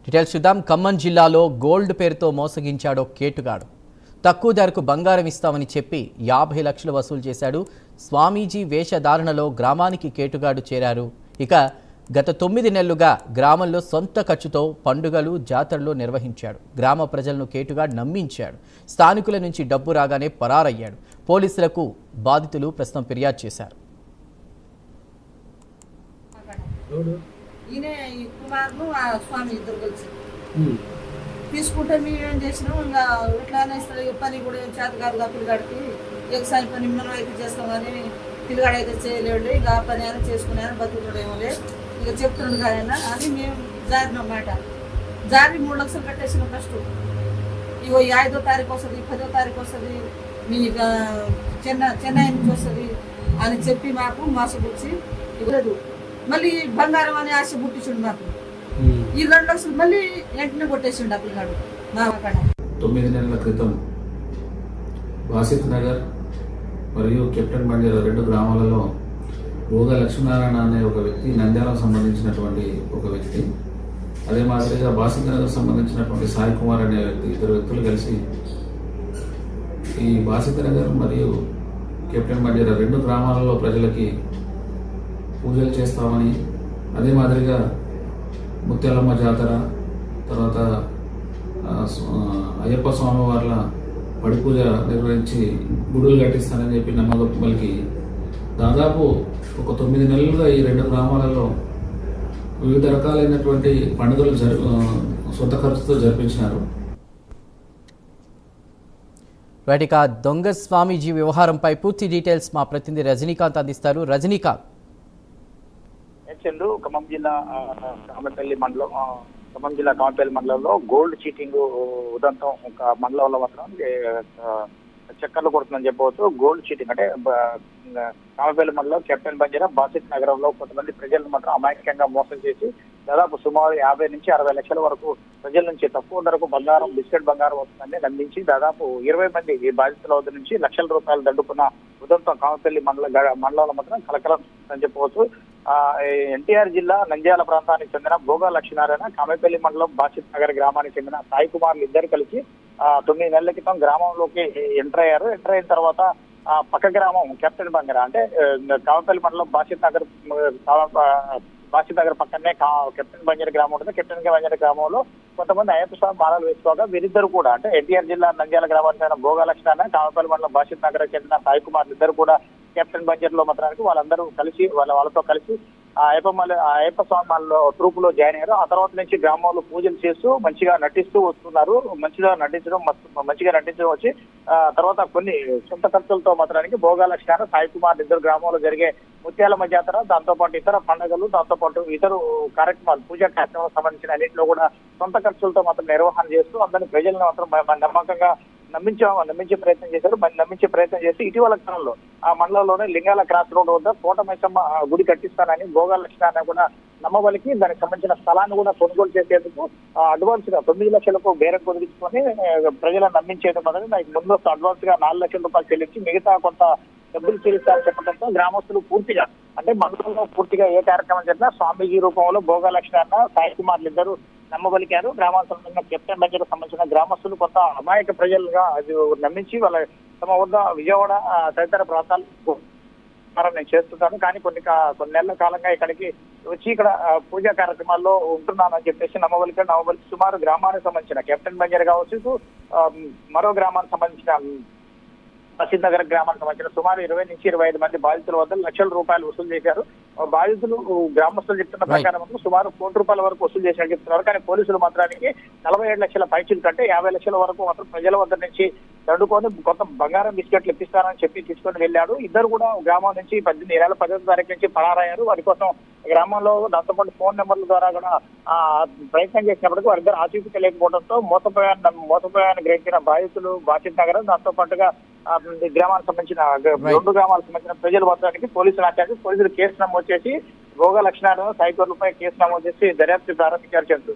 Details చూద్దాం. ఖమ్మం జిల్లాలో gold పేరుతో మోసగించాడో కేటుగాడు. తక్కువ ధరకు బంగారం ఇస్తామని చెప్పి 50 లక్షలు వసూలు చేశాడు. స్వామీజీ వేషధారణలో గ్రామానికి కేటుగాడు చేరారు. ఇక గత 9 నెలలుగా గ్రామంలో సొంత ఖర్చుతో పండుగలు జాతరలు నిర్వహించాడు. గ్రామ ప్రజలను కేటుగాడు నమ్మించాడు. స్థానికుల నుంచి డబ్బు రాగానే పరారయ్యాడు. పోలీసులకు బాధితులు ప్రస్తుతం ఫిర్యాదు చేశారు. తీసుకుంటే మేమేం చేసినాం, ఇంకా ఎట్లానే పని కూడా చేత కాదు పిల్లగాడికి ఎగసాయి పని మనం అయితే చేస్తాం కానీ పిల్లగాడు అయితే చేయలేడు, ఇక ఆ పని అయినా చేసుకున్నాయని బతుకుతాడేమో లేదు, ఇక చెప్తున్నాడు కాదన్నా అని మేము జారినమాట. జారి 3 లక్షలు కట్టేసినాం. ఫస్ట్ ఇగో 5వ తారీఖు వస్తుంది, 10వ తారీఖు వస్తుంది, మీ చెన్నై నుంచి వస్తుంది అని చెప్పి మాకు మోసపుచ్చి ఇవ్వలేదు. మళ్ళీ బంగారం అని ఆశ పుట్టించుండు మాకు. ఈ 2 లక్షలు మళ్ళీ వెంటనే కొట్టేసిండు ఆ పిల్లగాడు. మా అక్కడ 9 నెలల క్రితం వాసిత్ నగర్ మరియు కెప్టెన్ బంజారా 2 గ్రామాలలో భోగ లక్ష్మీనారాయణ అనే ఒక వ్యక్తి, నంద్యాలకు సంబంధించినటువంటి ఒక వ్యక్తి, అదే మాదిరిగా వాసిత్ నగర్ సంబంధించినటువంటి సాయి కుమార్ అనే వ్యక్తి, 2 వ్యక్తులు కలిసి ఈ వాసిత్ నగర్ మరియు కెప్టెన్ బంజారా 2 గ్రామాలలో ప్రజలకి పూజలు చేస్తామని, అదే మాదిరిగా ముత్యాలమ్మ జాతర, తర్వాత అయ్యప్ప స్వామి వార్ల పడి పూజ నిర్వహించి గుడులు కట్టిస్తానని చెప్పి నమ్మకం దాదాపు ఒక 9 నెలలుగా ఈ 2 గ్రామాలలో వివిధ రకాలైనటువంటి పండుగలు సొంత ఖర్చుతో జరిపించినారు. ఇక దొంగ స్వామీజీ వ్యవహారంపై పూర్తి డీటెయిల్స్ మా ప్రతినిధి రజనీకాంత్ అందిస్తారు. రజనీకాంత్. ఖమ్మం జిల్లా కామపల్లి మండలంలో గోల్డ్ చీటింగ్ ఉదంతం ఒక మండలంలో మాత్రం చక్కర్లు కొడుతుందని చెప్పవచ్చు. గోల్డ్ చీటింగ్ అంటే కామపల్లి మండలం కెప్టెన్ బంజారా బాసిత్ నగరంలో కొంతమంది ప్రజలను మాత్రం అమాయకంగా మోసం చేసి దాదాపు సుమారు 50 నుంచి 60 లక్షల వరకు ప్రజల నుంచి తక్కువ ధరకు బంగారం, బిస్కెట్ బంగారం వస్తుందని నమ్మించి దాదాపు 20 మంది ఈ బాధితుల వద్ద నుంచి లక్షల రూపాయలు దండుకున్న ఉదంతం కామపల్లి మండలంలో మాత్రం కలకలం అని చెప్పవచ్చు. ఎన్టీఆర్ జిల్లా నంద్యాల ప్రాంతానికి చెందిన భోగా లక్ష్మీనారాయణ, కామేపల్లి మండలం బాసిత్ నగర్ గ్రామానికి చెందిన సాయి కుమార్లు ఇద్దరు కలిసి 9 నెలల క్రితం గ్రామంలోకి ఎంటర్ అయ్యారు. ఎంటర్ అయిన తర్వాత పక్క గ్రామం కెప్టెన్ బంజారా అంటే కామేపల్లి మండలం బాసిత్ నగర్ పక్కనే కెప్టెన్ బంజారా గ్రామం ఉంటుంది. కెప్టెన్ బంజారా గ్రామంలో కొంతమంది అయ్యప్ప స్వామి మాలలు వేసుకోగా వీరిద్దరు కూడా అంటే ఎన్టీఆర్ జిల్లా నంద్యాల గ్రామానికి చెందిన భోగా లక్ష్మీనారాయణ, కామేపల్లి మండలం బాసిత్ నగర్ చెందిన సాయి కుమార్ ఇద్దరు కూడా కెప్టెన్ బంజారాలో మాత్రానికి వాళ్ళందరూ కలిసి వాళ్ళతో కలిసి అయ్యప్ప స్వామి ట్రూపులో జాయిన్ అయ్యారు. ఆ తర్వాత నుంచి గ్రామంలో పూజలు చేస్తూ మంచిగా నటిస్తూ వస్తున్నారు. మంచిగా నటించడం వచ్చి తర్వాత కొన్ని సొంత ఖర్చులతో మాత్రానికి భోగా లక్ష్మీనారాయణ, సాయి కుమార్ ఇద్దరు గ్రామంలో జరిగే ముత్యాలమ్మ జాతర, దాంతోపాటు ఇతర పండుగలు, దాంతోపాటు ఇతర కార్యక్రమాలు, పూజా కార్యక్రమాలకు సంబంధించిన అన్నింటిలో కూడా సొంత ఖర్చులతో మాత్రం నిర్వహణ చేస్తూ అందరినీ ప్రజలను మాత్రం నమ్మకంగా నమ్మించే ప్రయత్నం చేశారు. నమ్మించే ప్రయత్నం చేసి ఇటీవల కాలంలో ఆ మండలంలోనే లింగాల క్రాస్ రోడ్ వద్ద కోటమైసమ్మ గుడి కట్టిస్తానని భోగా లక్ష్మీనారాయణ కూడా నమ్మబలికి దానికి సంబంధించిన స్థలాన్ని కూడా కొనుగోలు చేసేందుకు అడ్వాన్స్ గా 9 లక్షలకు బేరం కుదిరించుకొని ప్రజలను నమ్మించేందుకు దానికి ముందు అడ్వాన్స్ గా 4 లక్షల రూపాయలు చెల్లించి మిగతా కొంత డబ్బులు చెల్లిస్తారని చెప్పడంతో గ్రామస్తులు పూర్తిగా అంటే మండలంలో పూర్తిగా ఏ కార్యక్రమం జరిగినా స్వామీజీ రూపంలో భోగా లక్ష్మీనారాయణ, సాయి కుమార్లు ఇద్దరు నమ్మబలికారు. గ్రామానికి కెప్టెన్ బంజారా సంబంధించిన గ్రామస్తులు కొంత అమాయక ప్రజలుగా అది నమ్మించి వాళ్ళ తమ వద్ద విజయవాడ తదితర ప్రాంతాలు నేను చేస్తున్నాను, కానీ కొన్ని నెలల కాలంగా ఇక్కడికి వచ్చి ఇక్కడ పూజా కార్యక్రమాల్లో ఉంటున్నానని చెప్పేసి నమ్మబలికి సుమారు గ్రామానికి సంబంధించిన కెప్టెన్ బంజారా కావచ్చు, మరో గ్రామానికి సంబంధించిన బాసిత్ నగర్ గ్రామానికి సంబంధించిన సుమారు 20 నుంచి 25 మంది బాధితుల వద్ద లక్షల రూపాయలు వసూలు చేశారు. బాధితులు గ్రామస్తులు చెప్తున్న ప్రకారం సుమారు 1 కోటి రూపాయల వరకు వసూలు చేసినట్టు చెప్తున్నారు. కానీ పోలీసులు మాత్రానికి 47 లక్షల పైచీలు కంటే 50 లక్షల వరకు మాత్రం ప్రజల వద్ద నుంచి దండుకొని కొంత బంగారం బిస్కెట్లు ఇప్పిస్తారని చెప్పి తీసుకొని వెళ్ళాడు. ఇద్దరు కూడా గ్రామం నుంచి 10వ తారీఖు నుంచి పరారయ్యారు. వారి కోసం గ్రామంలో దాంతోపాటు ఫోన్ నెంబర్ల ద్వారా కూడా ప్రయత్నం చేసినప్పటికీ వారిద్దరు ఆచూకీ తెలియకపోవడంతో మోసపోయాన్ని గ్రహించిన బాధితులు బాసిత్ నగర్, దాంతో పాటుగా గ్రామానికి సంబంధించిన 2 గ్రామాలకు సంబంధించిన ప్రజల వద్దడానికి పోలీసులు కేసు నమోదు చేసి భోగా లక్ష్మీనారాయణ, సాయి కుమార్లపై కేసు నమోదు చేసి దర్యాప్తు ప్రారంభించారు.